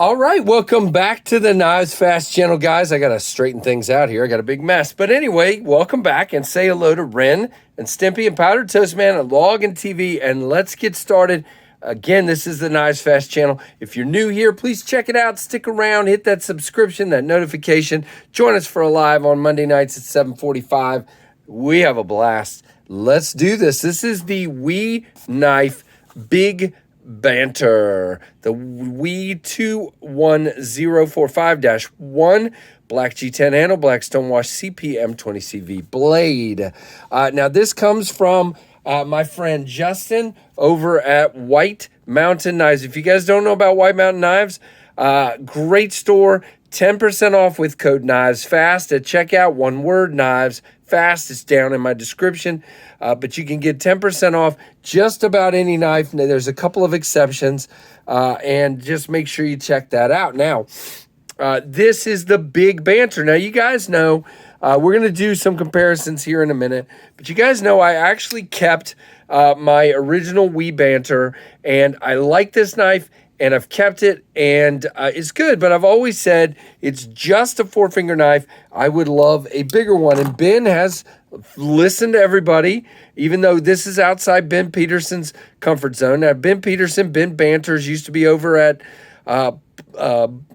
All right, welcome back to the KnivesFAST channel, guys. I got to straighten things out here. I got a big mess. But anyway, welcome back and say hello to Ren and Stimpy and Powdered Toast Man and Log and TV. And let's get started. Again, this is the KnivesFAST channel. If you're new here, please check it out. Stick around, hit that subscription, that notification. Join us for a live on Monday nights at 7:45. We have a blast. Let's do this. This is the WE Knife Big Banter, the WE 21045-1 black G10 handle, black stonewash CPM 20CV blade. Now this comes from my friend Justin over at White Mountain Knives. If you guys don't know about White Mountain Knives, great store, 10% off with code KnivesFAST at checkout. One word, KnivesFAST. It's down in my description. But you can get 10% off just about any knife. Now, there's a couple of exceptions, and just make sure you check that out. Now, this is the Big Banter. Now, you guys know we're going to do some comparisons here in a minute, but you guys know I actually kept my original WE Banter, and I like this knife, and I've kept it, and it's good, but I've always said it's just a four-finger knife. I would love a bigger one, and Ben has listened to everybody, even though this is outside Ben Peterson's comfort zone. Now, Ben Banters used to be over at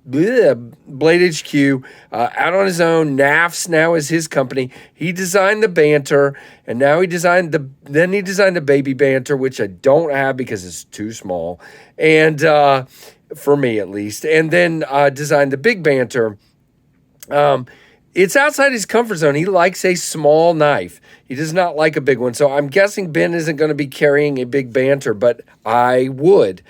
Blade HQ, out on his own. NAFS now is his company. He designed the Banter, and now he designed the Baby Banter, which I don't have because it's too small, and for me at least. And then designed the Big Banter. It's outside his comfort zone. He likes a small knife. He does not like a big one. So I'm guessing Ben isn't going to be carrying a Big Banter, but I would.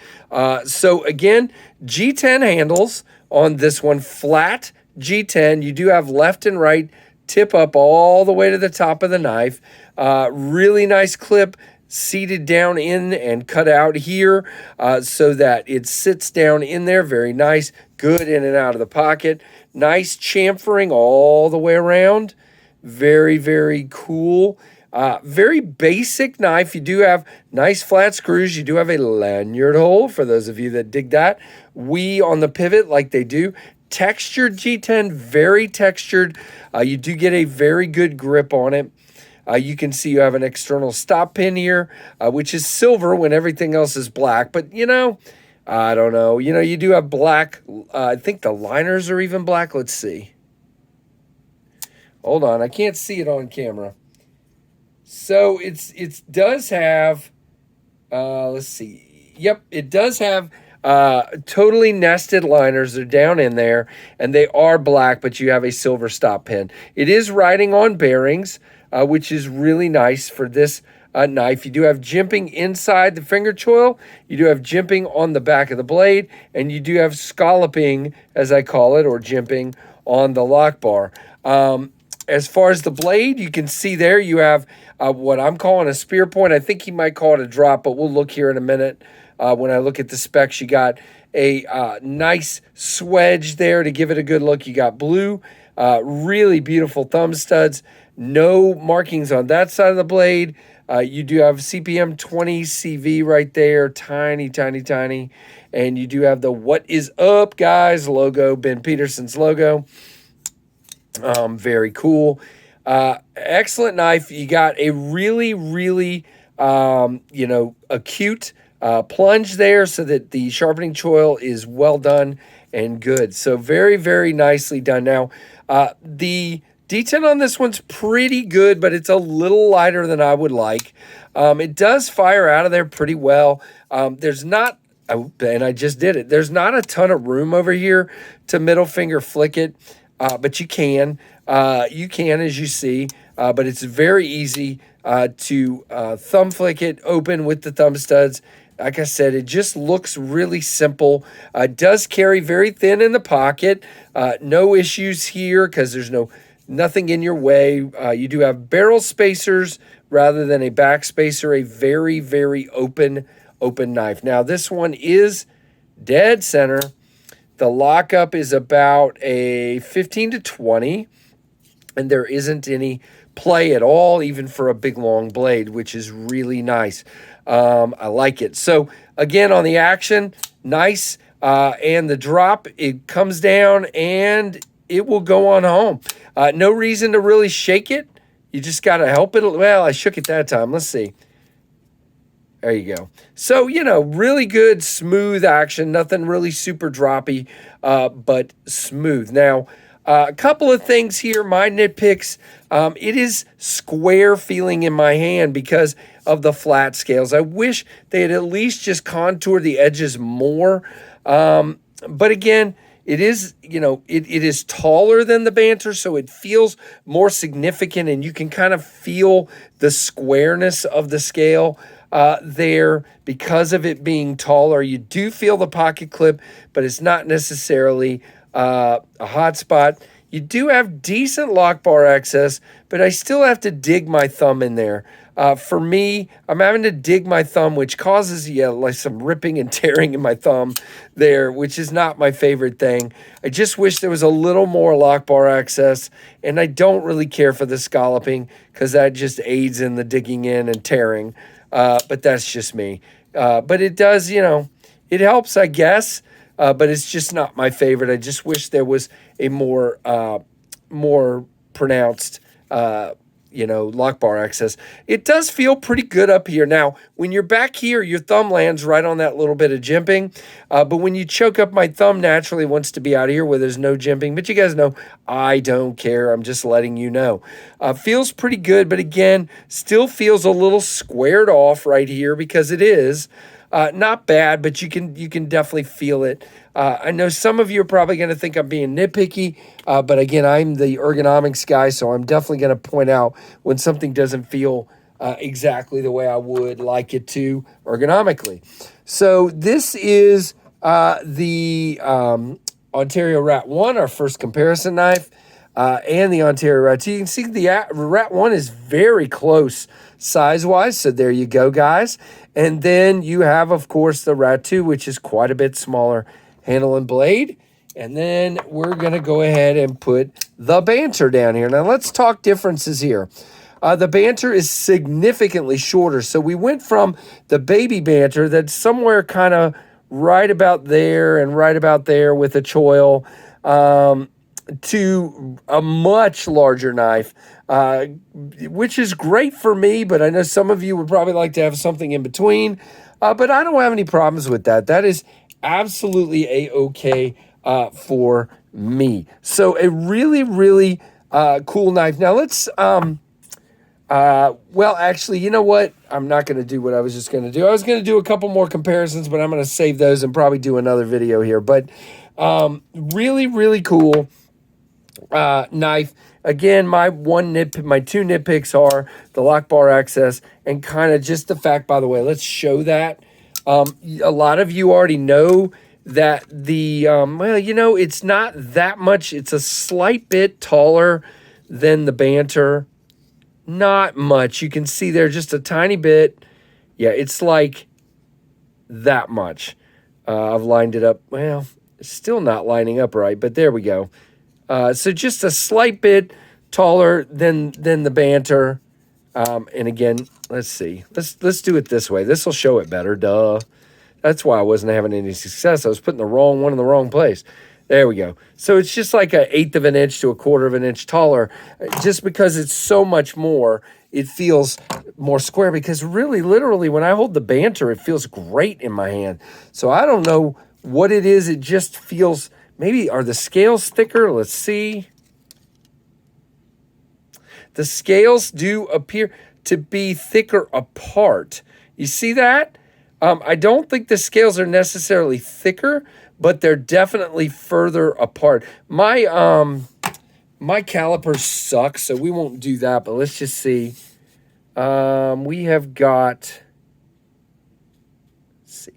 So again, G10 handles on this one, flat G10. You do have left and right tip up all the way to the top of the knife. Really nice clip seated down in and cut out here so that it sits down in there. Very nice. Good in and out of the pocket. Nice chamfering all the way around. Very, very cool. Very basic knife. You do have nice flat screws. You do have a lanyard hole for those of you that dig that. We on the pivot like they do. Textured G10, very textured. You do get a very good grip on it. You can see you have an external stop pin here, which is silver when everything else is black. But, you know, I don't know. You know, you do have black. I think the liners are even black. Let's see. Hold on. I can't see it on camera. So it does have, let's see. Yep, it does have totally nested liners. They're down in there, and they are black, but you have a silver stop pin. It is riding on bearings, which is really nice for this knife. You do have jimping inside the finger choil. You do have jimping on the back of the blade, and you do have scalloping, as I call it, or jimping on the lock bar. As far as the blade, you can see there you have what I'm calling a spear point. I think he might call it a drop, but we'll look here in a minute. When I look at the specs, you got a nice swedge there to give it a good look. You got blue, really beautiful thumb studs. No markings on that side of the blade. You do have CPM 20 CV right there. Tiny, tiny, tiny. And you do have the What Is Up, guys logo, Ben Peterson's logo. Very cool. Excellent knife. You got a really, really, acute plunge there so that the sharpening choil is well done and good. So very, very nicely done. Now, the D10 on this one's pretty good, but it's a little lighter than I would like. It does fire out of there pretty well. There's not, and I just did it, there's not a ton of room over here to middle finger flick it, but you can. You can, as you see, but it's very easy to thumb flick it open with the thumb studs. Like I said, it just looks really simple. It does carry very thin in the pocket. No issues here because there's nothing in your way. You do have barrel spacers rather than a back spacer. A very, very open knife. Now, this one is dead center. The lockup is about a 15 to 20, and there isn't any play at all, even for a big long blade, which is really nice. I like it. So again, on the action, nice. And the drop, it comes down and it will go on home. No reason to really shake it. You just got to help it. Well, I shook it that time. Let's see. There you go. So, you know, really good, smooth action. Nothing really super droppy, but smooth. Now, a couple of things here. My nitpicks, it is square feeling in my hand because of the flat scales. I wish they had at least just contoured the edges more. But again, it is, you know, it is taller than the Banter, so it feels more significant, and you can kind of feel the squareness of the scale there because of it being taller. You do feel the pocket clip, but it's not necessarily a hot spot. You do have decent lock bar access, but I still have to dig my thumb in there. For me, I'm having to dig my thumb, which causes like some ripping and tearing in my thumb there, which is not my favorite thing. I just wish there was a little more lock bar access, and I don't really care for the scalloping because that just aids in the digging in and tearing. But that's just me. But it does, you know, it helps, I guess, but it's just not my favorite. I just wish there was a more pronounced you know, lock bar access. It does feel pretty good up here. Now, when you're back here, your thumb lands right on that little bit of jimping. But when you choke up, my thumb naturally wants to be out here where there's no jimping. But you guys know, I don't care. I'm just letting you know. Feels pretty good, but again, still feels a little squared off right here because it is. Not bad, but you can definitely feel it. I know some of you are probably going to think I'm being nitpicky, but again, I'm the ergonomics guy, so I'm definitely going to point out when something doesn't feel exactly the way I would like it to ergonomically. So this is the Ontario Rat 1, our first comparison knife, and the Ontario Rat 2. You can see the Rat 1 is very close size-wise, so there you go, guys. And then you have, of course, the Rat 2, which is quite a bit smaller handle and blade. And then we're going to go ahead and put the Banter down here. Now, let's talk differences here. The Banter is significantly shorter. So we went from the baby Banter that's somewhere kind of right about there and right about there with a choil to a much larger knife, which is great for me, but I know some of you would probably like to have something in between, but I don't have any problems with that. That is absolutely a-okay for me. So a really, really cool knife. Now let's, well, actually, you know what? I'm not going to do what I was just going to do. I was going to do a couple more comparisons, but I'm going to save those and probably do another video here. But really, really cool knife. Again, my two nitpicks are the lock bar access and kind of just the fact, by the way, let's show that. A lot of you already know that the, well, you know, it's not that much. It's a slight bit taller than the Banter. Not much. You can see there just a tiny bit. Yeah, it's like that much. I've lined it up. Well, it's still not lining up right, but there we go. So just a slight bit taller than the Banter. And again, let's see. Let's do it this way. This will show it better. Duh. That's why I wasn't having any success. I was putting the wrong one in the wrong place. There we go. So it's just like 1/8 of an inch to 1/4 of an inch taller. Just because it's so much more, it feels more square. Because really, literally, when I hold the Banter, it feels great in my hand. So I don't know what it is. It just feels... Maybe, are the scales thicker? Let's see. The scales do appear to be thicker apart. You see that? I don't think the scales are necessarily thicker, but they're definitely further apart. My calipers suck, so we won't do that, but let's just see. We have got... Let's see.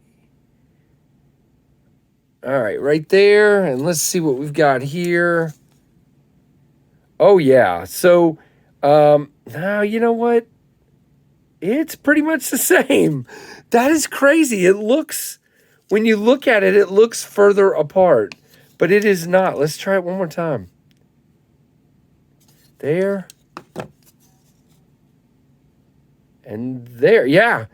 All right, right there, and let's see what we've got here. Oh, yeah. So, now, you know what? It's pretty much the same. That is crazy. It looks, when you look at it, it looks further apart, but it is not. Let's try it one more time. There. And there, yeah,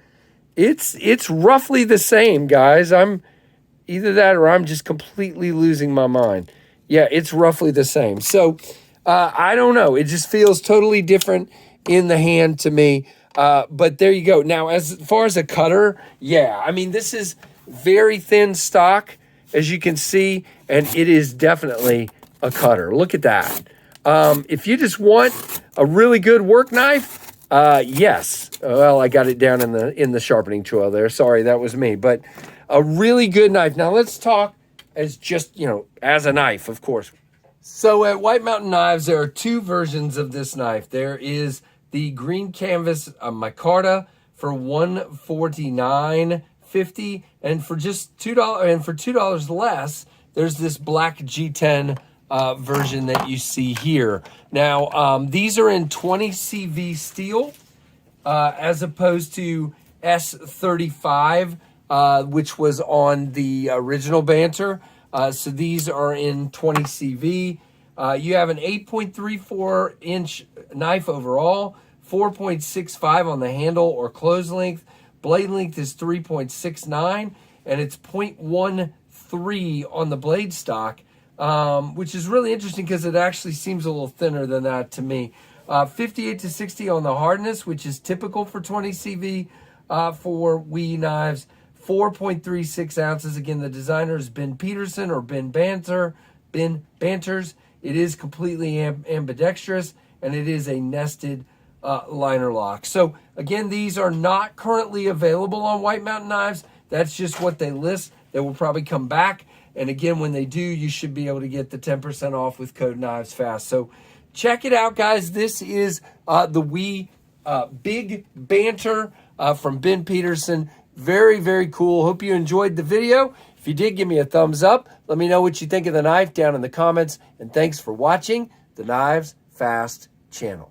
it's roughly the same, guys. I'm either that or I'm just completely losing my mind. Yeah, it's roughly the same. So I don't know. It just feels totally different in the hand to me. But there you go. Now, as far as a cutter, yeah, I mean, this is very thin stock, as you can see, and it is definitely a cutter. Look at that. If you just want a really good work knife, yes. Well, I got it down in the sharpening tool there. Sorry, that was me. But a really good knife. Now, let's talk as just, as a knife, of course. So at White Mountain Knives, there are two versions of this knife. There is the green canvas micarta for $149.50, and for just $2, and for $2 less, there's this black G10 version that you see here. Now, these are in 20 CV steel, as opposed to S35, which was on the original Banter. So these are in 20 CV. You have an 8.34 inch knife overall, 4.65 on the handle or close length. Blade length is 3.69, and it's 0.13 on the blade stock, which is really interesting because it actually seems a little thinner than that to me. 58 to 60 on the hardness, which is typical for 20 CV for WE Knives. 4.36 ounces. Again, the designer is Ben Peterson or Ben Banters. It is completely ambidextrous, and it is a nested liner lock. So again, these are not currently available on White Mountain Knives. That's just what they list. They will probably come back. And again, when they do, you should be able to get the 10% off with code KnivesFAST. So check it out, guys. This is the WE Big Banter from Ben Peterson. Very, very cool. Hope you enjoyed the video. If you did, give me a thumbs up. Let me know what you think of the knife down in the comments. And thanks for watching the KnivesFAST channel.